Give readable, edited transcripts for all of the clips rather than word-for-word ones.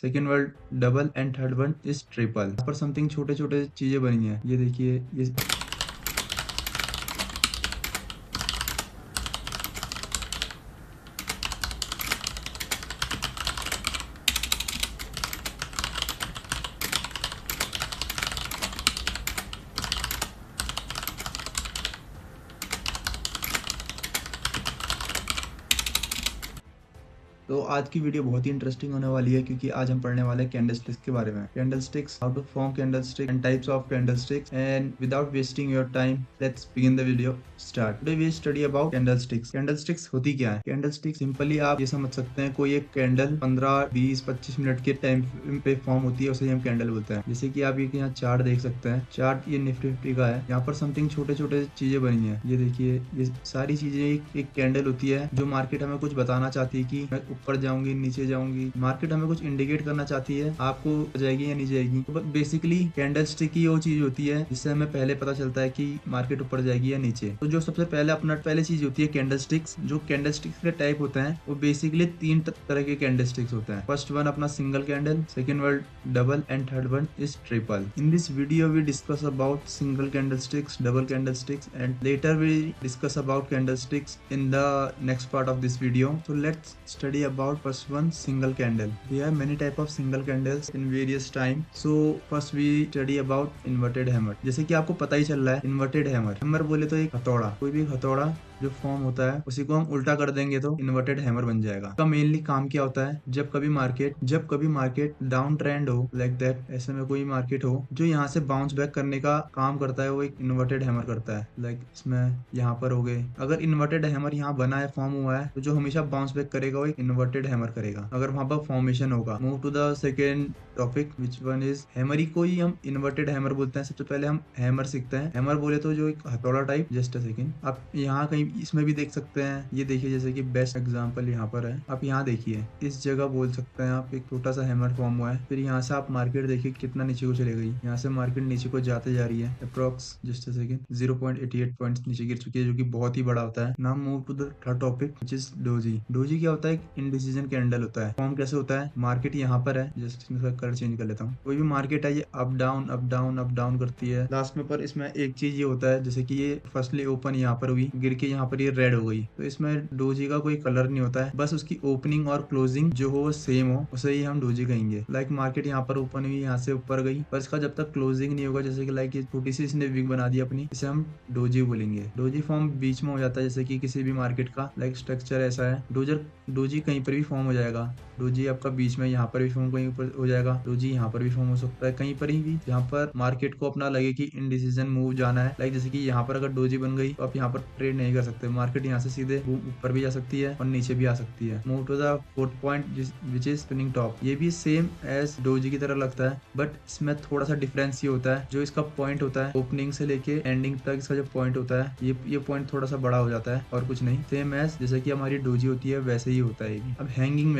Second word double and third one is triple. यहाँ पर something छोटे छोटे चीजें बनी है, ये देखिए ये तो आज की वीडियो बहुत ही इंटरेस्टिंग होने वाली है क्योंकि आज हम पढ़ने वाले हैं कैंडलस्टिक्स के बारे में। Candlesticks, how to form candlestick and types of candlesticks. And without wasting your time, let's begin the video start. Today we study about candlesticks. Candlesticks होती क्या है? कैंडलस्टिक सिंपली आप ये समझ सकते हैं, कोई एक कैंडल 15, 20, 25 मिनट के टाइम पे फॉर्म होती है, उसे हम कैंडल बोलते हैं। जैसे कि आप ये यहाँ चार्ट देख सकते हैं, चार्ट ये निफ्टी 50 का है। यहाँ पर समथिंग छोटे छोटे चीजें बनी है, ये देखिए ये सारी चीजें एक कैंडल होती है जो मार्केट हमें कुछ बताना चाहती है कि मैं ऊपर जाऊंगी, नीचे जाऊंगी। मार्केट हमें कुछ इंडिकेट करना चाहती है, आपको जाएगी या नहीं जाएगी। तो बेसिकली कैंडलस्टिक ही वो चीज होती है जिससे हमें पहले पता चलता है कि मार्केट ऊपर जाएगी या नीचे। तो जो सबसे पहले अपना पहले चीज होती है कैंडलस्टिक्स। जो कैंडलस्टिक्स के टाइप होते हैं वो बेसिकली 3 तरह के कैंडलस्टिक्स होते हैं। फर्स्ट वन अपना single candle, second one double and third one is triple. In this video we discuss about single candlesticks, double candlesticks and later we discuss about candlesticks in the next part of this video. So let's study about first one, single candle. There are many type of single candles in various time. So first we study about inverted hammer. जैसे कि आपको पता ही चल रहा है inverted hammer। hammer बोले तो एक हथौड़ा, कोई भी हथौड़ा जो फॉर्म होता है उसी को हम उल्टा कर देंगे तो इन्वर्टेड हैमर बन जाएगा। इसका मेनली काम क्या होता है, जब कभी मार्केट डाउन ट्रेंड हो, लाइक दैट, ऐसे में कोई मार्केट हो जो यहाँ से बाउंस बैक करने का काम करता है, वो एक इन्वर्टेड हैमर करता है। लाइक इसमें यहाँ पर हो गए, अगर इन्वर्टेड हैमर यहाँ बना है, फॉर्म हुआ है, तो जो हमेशा बाउंस बैक करेगा वो एक इन्वर्टेड हैमर करेगा, अगर वहां पर फॉर्मेशन होगा। Move to the second topic which one is hammer. को ही हम इन्वर्टेड हैमर बोलते हैं। सबसे पहले हम हैमर सीखते हैं। हैमर बोले तो जो एक हथौड़ा टाइप। जस्ट अ सेकेंड, आप यहाँ कहीं इसमें भी देख सकते हैं, ये देखिए जैसे कि बेस्ट एग्जांपल यहाँ पर है। आप यहाँ देखिए, इस जगह बोल सकते हैं आप, एक छोटा सा हैमर फॉर्म हुआ है। फिर यहाँ से आप मार्केट देखिए कितना नीचे को चले गई। यहाँ से मार्केट नीचे को जाते जा रही है, approx just a second 0.88 points नीचे गिर चुकी है, जो कि बहुत ही बड़ा होता है। Now move to the third topic which is doji. Doji क्या होता है? एक इंडिसीजन कैंडल होता है। फॉर्म कैसे होता है, मार्केट यहाँ पर है, जस्ट इसका कलर चेंज कर लेता हूँ। कोई भी मार्केट है, ये up down up down up down करती है लास्ट में, पर इसमें एक चीज ये होता है, जैसे कि ये फर्स्टली ओपन यहाँ पर हुई, गिर के यहाँ पर ये रेड हो गई, तो इसमें डोजी का कोई कलर नहीं होता है, बस उसकी ओपनिंग और क्लोजिंग जो हो सेम हो, उसे ही हम डोजी कहेंगे। लाइक मार्केट यहाँ पर ओपन हुई, यहाँ से ऊपर गई, पर इसका जब तक क्लोजिंग नहीं होगा, जैसे कि लाइक ये छोटी सी इसने विग बना दी अपनी, इसे हम डोजी बोलेंगे। डोजी फॉर्म बीच में हो जाता है, जैसे कि किसी भी मार्केट का लाइक स्ट्रक्चर ऐसा है। डोजी कहीं पर भी फॉर्म हो जाएगा। डोजी आपका बीच में यहाँ पर भी फॉर्म कहीं पर हो जाएगा, डोजी यहाँ पर भी फॉर्म हो सकता है, कहीं पर भी जहाँ पर मार्केट को अपना लगे कि इनडिसीजन मूव जाना है। लाइक जैसे कि यहाँ पर अगर डोजी बन गई तो आप यहाँ पर ट्रेड नहीं कर सकते, मार्केट यहाँ से सीधे ऊपर भी जा सकती है और नीचे भी आ सकती है। Move to the fourth point which is spinning top. ये भी सेम एज डोजी की तरह लगता है, बट इसमें थोड़ा सा डिफरेंस ये होता है, जो इसका पॉइंट होता है ओपनिंग से लेके एंडिंग तक, इसका जो पॉइंट होता है ये पॉइंट थोड़ा सा बड़ा हो जाता है और कुछ नहीं। सेम एज जैसे कि हमारी डोजी होती है वैसे ही होता है ये भी। अब हैंगिंग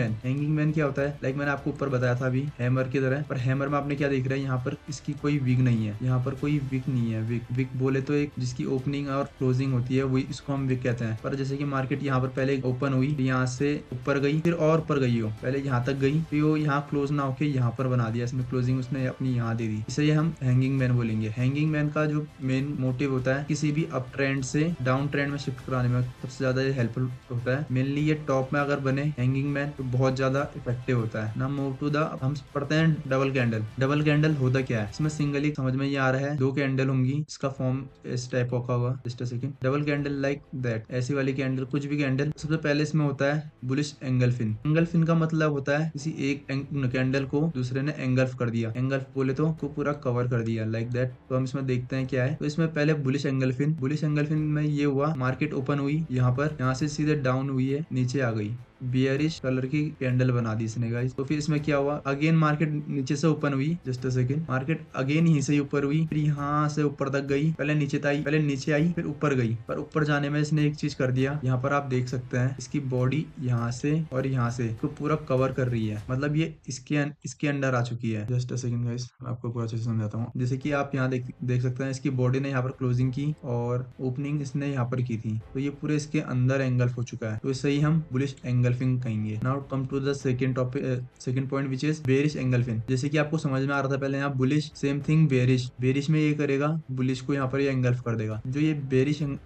मैन क्या होता है, लाइक मैंने आपको ऊपर बताया था अभी, हैमर की तरह, पर हैमर में आपने क्या देख रहा है, यहाँ पर इसकी कोई विग नहीं है, यहाँ पर कोई विग नहीं है। विग बोले तो एक जिसकी ओपनिंग और क्लोजिंग होती है, वही इसको हम विग कहते हैं। पर जैसे कि मार्केट यहाँ पर पहले ओपन हुई, यहाँ से ऊपर गई, फिर और ऊपर गई हो, पहले यहाँ तक गई, फिर वो यहाँ क्लोज ना होके यहाँ पर बना दिया, इसमें क्लोजिंग उसने अपनी यहाँ दे दी, इसे हम हैंगिंग मैन बोलेंगे। हैंगिंग मैन का जो मेन मोटिव होता है, किसी भी अप ट्रेंड से डाउन ट्रेंड में शिफ्ट कराने में सबसे ज्यादा हेल्पफुल होता है। मेनली ये टॉप में अगर बने हैंगिंग मैन तो बहुत ज्यादा इफेक्टिव होता है ना। मूव टू द, हम पढ़ते हैं डबल कैंडल। डबल कैंडल होता क्या है, इसमें सिंगली समझ में ये आ रहा है, 2 कैंडल होंगी, इसका फॉर्म इस टाइप का होगा। Just a second, double candle like that, ऐसी वाली कैंडल, कुछ भी कैंडल। सबसे पहले इसमें होता है बुलिश एंगल्फिन। एंगल्फिन का मतलब होता है किसी एक कैंडल को दूसरे ने एंगल्फ कर दिया, एंगल्फ बोले तो को पूरा कवर कर दिया, लाइक दैट। तो हम इसमें देखते हैं क्या है। तो इसमें पहले बुलिश एंगल्फिन में ये हुआ, मार्केट ओपन हुई यहाँ पर, यहाँ से सीधे डाउन हुई है, नीचे आ गई, बियरिश कलर की कैंडल बना दी इसने गाइस। तो फिर इसमें क्या हुआ, अगेन मार्केट नीचे से ओपन हुई, just a second, market again यहीं से ऊपर हुई, फिर यहाँ से ऊपर तक गई, पहले नीचे आई फिर ऊपर गई, पर ऊपर जाने में इसने एक चीज कर दिया, यहाँ पर आप देख सकते हैं इसकी बॉडी यहाँ से और यहाँ से तो पूरा कवर कर रही है, मतलब ये इसके अंडर आ चुकी है। जस्ट अ सेकंड गाइस, आपको पूरा अच्छे से समझाता हूँ। जैसे कि आप यहाँ देख सकते हैं, इसकी बॉडी ने यहाँ पर क्लोजिंग की और ओपनिंग इसने यहाँ पर की थी, तो ये पूरे इसके अंदर एंगल्फ हो चुका है, तो इसे ही हम बुलिश एंगल एंगल्फिंग कहेंगे। Now come to the second point which is bearish engulfing. जैसे कि आपको समझ में आ रहा था पहले यहाँ bullish, same thing bearish. Bearish में ये करेगा, बुलिश को यहाँ पर ये एंगल्फ कर देगा। जो ये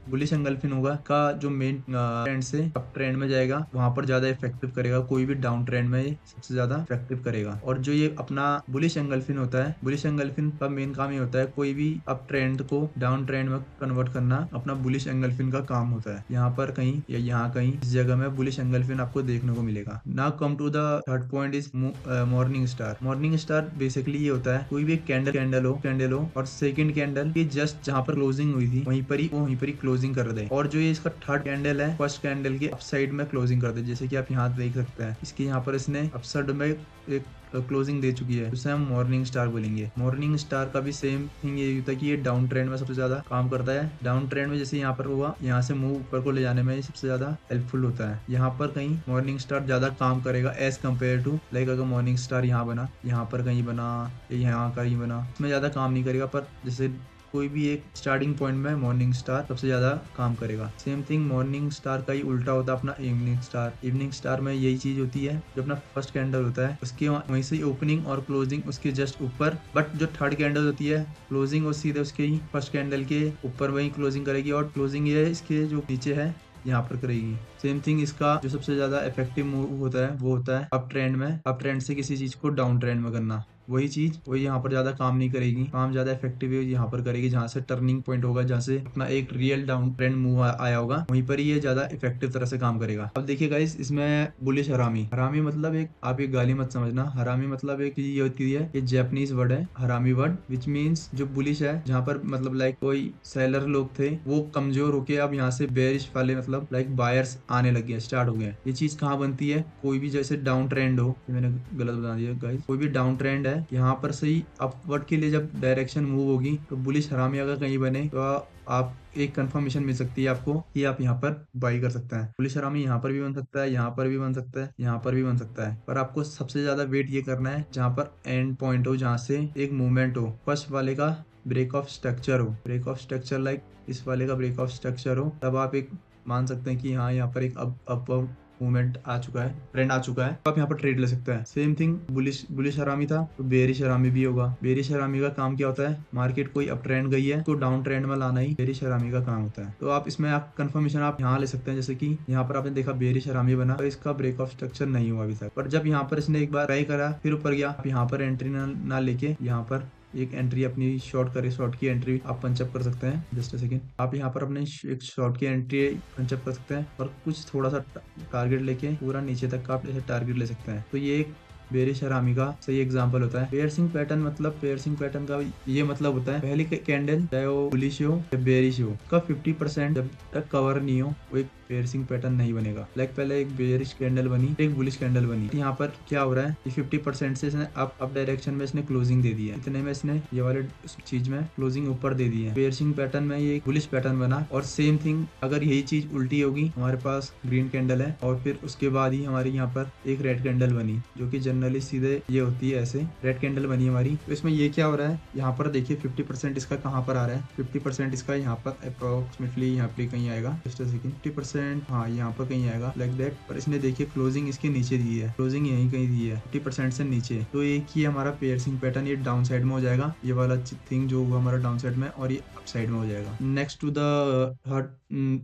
बुलिश एंगल्फिंग होगा का जो मेन ट्रेंड से अप ट्रेंड में जाएगा वहां पर ज्यादा इफेक्टिव करेगा, कोई भी डाउन ट्रेंड में ये सबसे ज्यादा इफेक्टिव करेगा। और जो ये अपना बुलिश एंगल्फिन होता है, बुलिश एंगल्फिन का मेन काम ये होता है कोई भी अप ट्रेंड को डाउन ट्रेंड में कन्वर्ट करना अपना बुलिश एंगल्फिन का काम होता है। यहाँ पर कहीं या यहाँ कहीं इस जगह में बुलिश एंगल्फिन आपको देखने को मिलेगा। Now come to the third point is morning star. Morning star basically ये होता है कोई भी कैंडल हो और सेकंड कैंडल की जस्ट जहाँ पर क्लोजिंग हुई थी वहीं पर ही क्लोजिंग कर दे, और जो ये इसका थर्ड कैंडल है फर्स्ट कैंडल के अप साइड में क्लोजिंग कर दे। जैसे कि आप यहाँ देख सकते हैं इसके यहाँ पर इसने अप साइड में एक क्लोजिंग दे चुकी है, उसे हम मॉर्निंग स्टार बोलेंगे। मॉर्निंग स्टार का भी सेम थिंग ये होता है कि ये डाउन ट्रेंड में सबसे ज्यादा काम करता है। डाउन ट्रेंड में जैसे यहाँ पर हुआ, यहाँ से मूव ऊपर को ले जाने में सबसे ज्यादा हेल्पफुल होता है। यहाँ पर कहीं मॉर्निंग स्टार ज्यादा काम करेगा एज कम्पेयर टू लाइक अगर मॉर्निंग स्टार यहाँ बना, यहाँ पर कहीं बना, यहाँ कहीं बना, इसमें ज्यादा काम नहीं करेगा। पर जैसे कोई भी एक स्टार्टिंग पॉइंट में मॉर्निंग स्टार सबसे ज्यादा काम करेगा। सेम थिंग मॉर्निंग स्टार का ही उल्टा होता है अपना इवनिंग स्टार। इवनिंग स्टार में यही चीज होती है, जो अपना फर्स्ट कैंडल होता है उसके वहीं से ओपनिंग और क्लोजिंग उसके जस्ट ऊपर, बट जो थर्ड कैंडल होती है क्लोजिंग और सीधे उसके ही फर्स्ट कैंडल के ऊपर वही क्लोजिंग करेगी, और क्लोजिंग ये इसके जो नीचे है यहाँ पर करेगी। सेम थिंग इसका जो सबसे ज्यादा इफेक्टिव मूव होता है वो होता है अप ट्रेंड में, अप ट्रेंड से किसी चीज को डाउन ट्रेंड में करना। वही चीज वही यहाँ पर ज्यादा काम नहीं करेगी, काम ज्यादा इफेक्टिव यहाँ पर करेगी जहाँ से टर्निंग पॉइंट होगा, जहाँ से अपना एक रियल डाउन ट्रेंड मूव आया होगा वहीं पर ये ज्यादा इफेक्टिव तरह से काम करेगा। अब देखिए गाइस, इसमें बुलिश हरामी, हरामी मतलब एक गाली मत समझना, हरामी मतलब एक ये होती है, ये जैपनीज वर्ड है हरामी वर्ड, विच मीन्स जो बुलिश है जहाँ पर मतलब लाइक कोई सेलर लोग थे वो कमजोर होके अब यहाँ से बेरिश वाले मतलब लाइक बायर्स आने लग गए, स्टार्ट हो गए। ये चीज कहाँ बनती है, कोई भी जैसे डाउन ट्रेंड हो, मैंने गलत बता दिया गाइस, कोई भी डाउन ट्रेंड है यहाँ पर से ही अपवर्ड के लिए जब डायरेक्शन मूव होगी तो बुलिश हरामी अगर कहीं बने तो आप एक कंफर्मेशन मिल सकती है आपको कि आप यहाँ पर बाई कर सकते हैं। बुलिश हरामी यहाँ पर भी बन सकता है, यहाँ पर भी बन सकता है, यहाँ पर भी बन सकता है, पर आपको सबसे ज्यादा वेट ये करना है जहाँ पर एंड पॉइंट हो, जहाँ से एक मूवमेंट हो, फर्स्ट वाले का ब्रेक ऑफ स्ट्रक्चर हो, ब्रेक ऑफ स्ट्रक्चर लाइक इस वाले का ब्रेक ऑफ स्ट्रक्चर हो, तब आप एक मान सकते हैं कि हाँ यहाँ पर एक अपवर्ड मूवमेंट आ चुका है, ट्रेंड आ चुका है, तो आप यहाँ पर ट्रेड ले सकते हैं। सेम थिंग बुलिश हरामी था तो बेरिश हरामी भी होगा। बेरिश हरामी का काम क्या होता है, मार्केट कोई अप ट्रेंड गई है तो डाउन ट्रेंड में लाना ही बेरिश हरामी का काम होता है। तो आप इसमें आप कंफर्मेशन आप यहाँ ले सकते हैं, जैसे कि यहाँ पर आपने देखा बेरिश हरामी बना तो इसका ब्रेक ऑफ स्ट्रक्चर नहीं हुआ अभी तक, पर जब यहाँ पर इसने एक बार ट्राई करा फिर ऊपर गया, आप यहाँ पर एंट्री ना लेके यहाँ पर एक एंट्री अपनी शॉर्ट करे, शॉर्ट की एंट्री आप पंचअप कर सकते हैं। जस्ट अ सेकंड, आप यहाँ पर अपने एक शॉर्ट की एंट्री पंचअप कर सकते हैं और कुछ थोड़ा सा टारगेट लेके पूरा नीचे तक का आप ऐसे टारगेट ले सकते हैं। तो ये एक बेरिश हरामी का सही एग्जांपल होता है। पेयरसिंग पैटर्न मतलब पेयरसिंग पैटर्न का ये मतलब होता है पहली कैंडल चाहे वो बुलिश हो या बेरिश हो का 50% जब तक कवर नहीं हो वो एक पेयरसिंग पैटर्न नहीं बनेगा। लाइक पहले एक बेरिश कैंडल बनी, एक बुलिश कैंडल बनी, यहाँ पर क्या हो रहा है, ये 50% से इसने अप डायरेक्शन में इसने क्लोजिंग दे दी है, इतने में इसने ये वाले चीज में क्लोजिंग ऊपर दे दी है। पेयरसिंग पैटर्न में ये बुलिश पैटर्न बना, और सेम थिंग अगर यही चीज उल्टी होगी, हमारे पास ग्रीन कैंडल है और फिर उसके बाद ही हमारी यहाँ पर एक रेड कैंडल बनी, जो कि जनरली सीधे ये होती है, ऐसे रेड कैंडल बनी हमारी। तो इसमें ये क्या हो रहा है, यहाँ पर देखिए 50% इसका कहाँ पर आ रहा है, 50% इसका यहाँ पर अप्रोक्सीमेटली यहाँ पे कहीं आएगा, जस्ट अ सेकंड, 50% हाँ यहाँ पर कहीं आएगा लाइक दैट। पर इसने देखिए क्लोजिंग इसके नीचे दी है, क्लोजिंग यहीं कहीं दी है 50% से नीचे। तो एक ही हमारा पेयरसिंग पैटर्न ये डाउन साइड में हो जाएगा, ये वाला थिंग जो होगा हमारा डाउन साइड में, और ये अप साइड में हो जाएगा। Next to the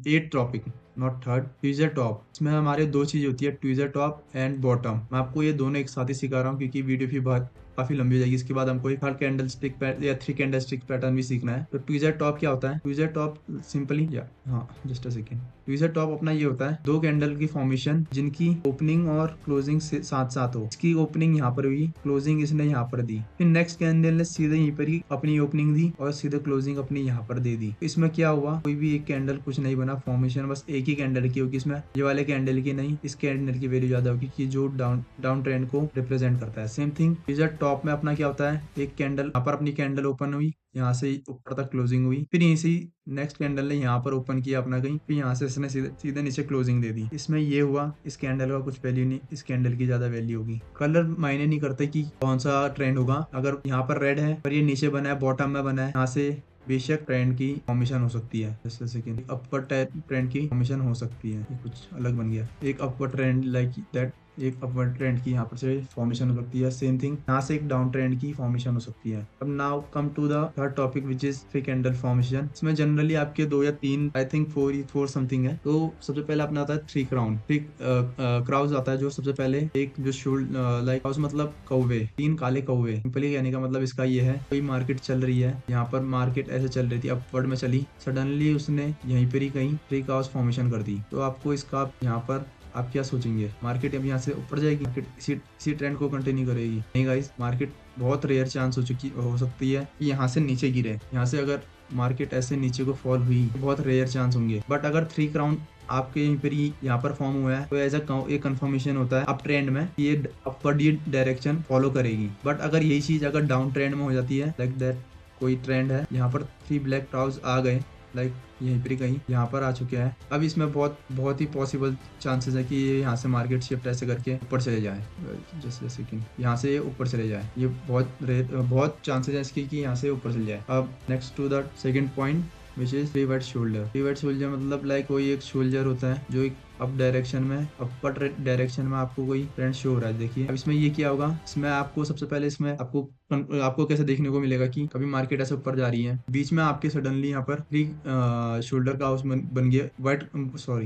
8th topic, not third, tweezer top. इसमें हमारे दो चीज होती है, ट्वीजर टॉप एंड बॉटम। मैं आपको ये दोनों एक साथ ही सिखा रहा हूँ क्योंकि वीडियो भी बहुत काफी लंबी हो जाएगी। इसके बाद हमको एक 3 कैंडलस्टिक पैटर्न भी सीखना है। तो ट्वीजर टॉप क्या होता है, tweezer top simply just a second, tweezer top अपना ये होता है 2 कैंडल की फॉर्मेशन जिनकी ओपनिंग और क्लोजिंग से साथ साथ हो। इसकी ओपनिंग यहाँ पर हुई, क्लोजिंग इसने यहाँ पर दी, फिर नेक्स्ट कैंडल ने सीधे यहीं पर ही अपनी ओपनिंग दी और सीधे क्लोजिंग अपनी यहाँ पर दे दी। इसमें क्या हुआ, कोई भी एक कैंडल कुछ नहीं बना, फॉर्मेशन बस एक ही कैंडल की होगी, इसमें ये वाले कैंडल की नहीं, इस कैंडल की वैल्यू ज्यादा होगी कि जो डाउन ट्रेंड को रिप्रेजेंट करता है। सेम थिंग ट्वीजर टॉप में अपना क्या होता है, एक कैंडल यहाँ पर अपनी कैंडल ओपन हुई, यहाँ से ऊपर तक क्लोजिंग हुई, फिर यहीं से नेक्स्ट कैंडल ने यहाँ पर ओपन किया अपना कहीं, फिर यहाँ से इसने सीधे नीचे क्लोजिंग दे दी। इसमें ये हुआ, इस कैंडल का कुछ वैल्यू नहीं, इस कैंडल की ज्यादा वैल्यू होगी। कलर मायने नहीं करते कि कौन सा ट्रेंड होगा। अगर यहाँ पर रेड है पर ये नीचे बना है, बॉटम में बना है, यहाँ से बेशक ट्रेंड की फॉर्मेशन हो सकती है, जैसे कि अपवर्ड ट्रेंड की फॉर्मेशन हो सकती है। ये कुछ अलग बन गया, एक अपवर्ड ट्रेंड लाइक दैट, एक अपवर्ड ट्रेंड की यहाँ पर से फॉर्मेशन हो सकती है। सेम थिंग यहाँ से एक डाउन ट्रेंड की फॉर्मेशन हो सकती है। अब now come to the third topic which is three candle formation. इसमें जनरली आपके 2 या 3, आई थिंक 4 समथिंग है। तो सबसे पहले अपना आता है थ्री क्राउन, थ्री क्राउज आता है जो सबसे पहले एक जो शोल्ड लाइक क्राउज मतलब कौवे, 3 काले कौवे। सिंपली कहने का मतलब इसका ये है, कोई मार्केट चल रही है, यहाँ पर मार्केट ऐसे चल रही थी, अपवर्ड में चली, सडनली उसने यहीं पर ही कहीं थ्री क्राउज फॉर्मेशन कर दी। तो आपको इसका यहाँ पर आप क्या सोचेंगे, मार्केट अब यहाँ से ऊपर जाएगी, मार्केट इसी ट्रेंड को कंटिन्यू करेगी? नहीं गाइस, मार्केट बहुत रेयर चांस हो सकती है कि यहाँ से नीचे गिरे। यहाँ से अगर मार्केट ऐसे नीचे को फॉल हुई तो बहुत रेयर चांस होंगे। बट अगर थ्री क्राउन आपके यहीं पर यहाँ पर फॉर्म हुआ है तो एज एक कंफर्मेशन होता है अप ट्रेंड में, ये अपवर्ड डायरेक्शन फॉलो करेगी। बट अगर यही चीज अगर डाउन ट्रेंड में हो जाती है, लाइक दैट कोई ट्रेंड है, यहाँ पर 3 ब्लैक क्राउज आ गए, लाइक यहीं पर कहीं यहाँ पर आ चुके हैं, अब इसमें बहुत ही पॉसिबल चांसेस है कि ये यहाँ से मार्केट शिफ्ट ऐसे करके ऊपर चले जाए, जैसे कि यहाँ से ऊपर चले जाए। ये बहुत चांसेस है इसकी कि यहाँ से ऊपर चले जाए। अब next to the second point which is three white shoulder. Three white shoulder मतलब लाइक कोई एक शोल्डर होता है जो एक अप डायरेक्शन में, अपर डायरेक्शन में आपको कोई ट्रेंड शो हो रहा है। देखिए अब इसमें ये क्या होगा, इसमें आपको सबसे पहले इसमें आपको कैसे देखने को मिलेगा कि कभी मार्केट ऐसे ऊपर जा रही है, बीच में आपके सडनली यहाँ पर थ्री शोल्डर का हाउस बन गया,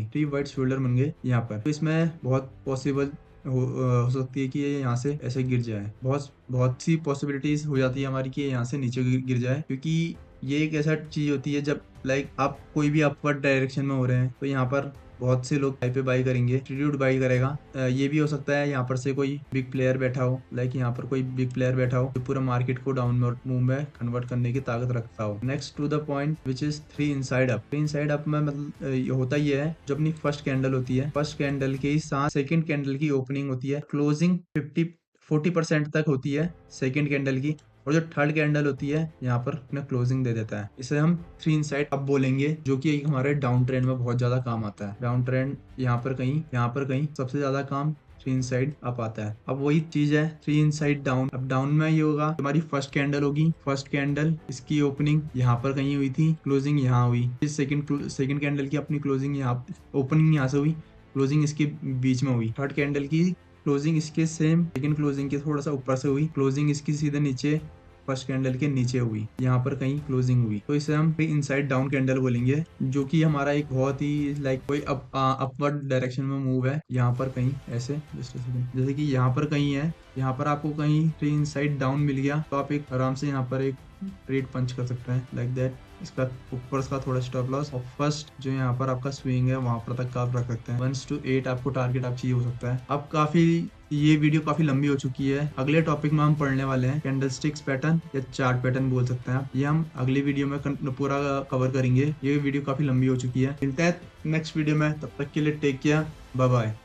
थ्री वाइट शोल्डर बन गए यहाँ पर। तो इसमें बहुत पॉसिबल हो सकती है कि ये यहाँ से ऐसे गिर जाए। बहुत सी पॉसिबिलिटीज हो जाती है हमारी कि यहाँ से नीचे गिर जाए, क्योंकि ये एक ऐसा चीज होती है जब लाइक आप कोई भी अपवर्ड डायरेक्शन में हो रहे हैं तो यहाँ पर बहुत से लोग हाई पे बाई करेंगे, एटीट्यूड बाई करेगा। ये भी हो सकता है यहाँ पर से कोई बिग प्लेयर बैठा हो, लाइक यहाँ पर कोई बिग प्लेयर बैठा हो जो पूरा मार्केट को डाउन मूव में कन्वर्ट करने की ताकत रखता हो। Next to the point which is three inside up. Three inside up में मतलब होता ये है, जो अपनी फर्स्ट कैंडल होती है, फर्स्ट कैंडल के साथ सेकेंड कैंडल की ओपनिंग होती है, क्लोजिंग 40% तक होती है सेकेंड कैंडल की, और जो थर्ड कैंडल होती है यहाँ पर अपना क्लोजिंग दे देता है। इसे हम थ्री इनसाइड अप बोलेंगे, जो कि एक हमारे डाउन ट्रेंड में बहुत ज्यादा काम आता है। डाउन ट्रेंड यहाँ पर कहीं सबसे ज्यादा काम थ्री इनसाइड अप आता है। अब वही चीज है थ्री इनसाइड डाउन। अब डाउन में ये होगा, हमारी फर्स्ट कैंडल होगी, फर्स्ट कैंडल इसकी ओपनिंग यहाँ पर कहीं हुई थी, क्लोजिंग यहाँ हुई। इस सेकंड कैंडल की अपनी क्लोजिंग यहाँ, ओपनिंग यहाँ से हुई, क्लोजिंग इसके बीच में हुई। थर्ड कैंडल की क्लोजिंग इसके सेम सेकंड क्लोजिंग के थोड़ा सा ऊपर से हुई, क्लोजिंग इसकी सीधे नीचे फर्स्ट कैंडल के नीचे हुई, यहाँ पर कहीं क्लोजिंग हुई। तो इसे हम इनसाइड डाउन कैंडल बोलेंगे, जो कि हमारा एक बहुत ही लाइक कोई अपवर्ड डायरेक्शन में मूव है। यहाँ पर कहीं ऐसे जैसे कि यहाँ पर कहीं है, यहाँ पर आपको कहीं थ्री इनसाइड डाउन मिल गया तो आप एक आराम से यहाँ पर एक ट्रेड पंच कर सकते हैं, लाइक दैट। इसका ऊपर का थोड़ा स्टॉप लॉस, और फर्स्ट जो यहाँ पर आपका स्विंग है वहां पर तक आप रख सकते हैं। 1 to 8 आपको टारगेट आप चाहिए हो सकता है। अब ये वीडियो काफी लंबी हो चुकी है। अगले टॉपिक में हम पढ़ने वाले हैं कैंडलस्टिक्स पैटर्न या चार्ट पैटर्न बोल सकते हैं आप। ये हम अगली वीडियो में पूरा कवर करेंगे। ये वीडियो काफी लंबी हो चुकी है। मिलता है नेक्स्ट वीडियो में, तब तक के लिए टेक केयर, बाय बाय।